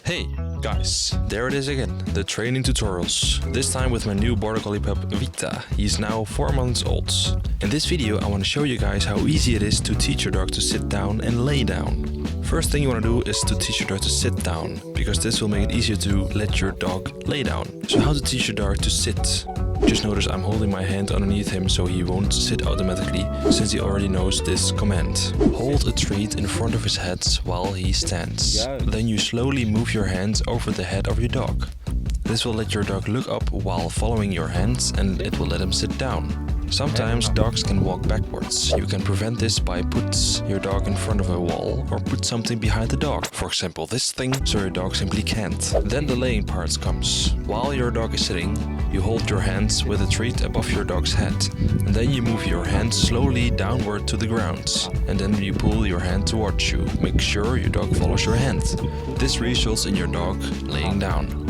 Hey guys, there it is again, the training tutorials. This time with my new Border Collie pup Vita. He's now 4 months old. In this video I want to show you guys how easy it is to teach your dog to sit down and lay down. First thing you want to do is to teach your dog to sit down, because this will make it easier to let your dog lay down. So how to teach your dog to sit? Just notice I'm holding my hand underneath him so he won't sit automatically, since he already knows this command. Hold a treat in front of his head while he stands. Then you slowly move your hands over the head of your dog. This will let your dog look up while following your hands, and it will let him sit down. Sometimes dogs can walk backwards. You can prevent this by put your dog in front of a wall or put something behind the dog. For example, this thing, so your dog simply can't. Then the laying part comes. While your dog is sitting, you hold your hands with a treat above your dog's head. And then you move your hands slowly downward to the ground. And then you pull your hand towards you. Make sure your dog follows your hand. This results in your dog laying down.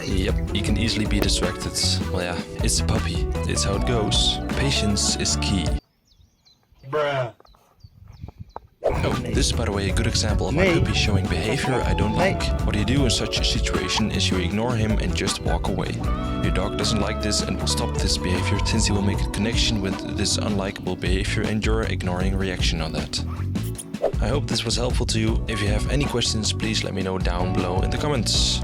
Yep, you can easily be distracted. Well yeah, it's a puppy. It's how it goes. Patience is key. Bruh. Oh, this is by the way a good example of my puppy showing behavior I don't like. What you do in such a situation is you ignore him and just walk away. Your dog doesn't like this and will stop this behavior, since he will make a connection with this unlikable behavior and your ignoring reaction on that. I hope this was helpful to you. If you have any questions, please let me know down below in the comments.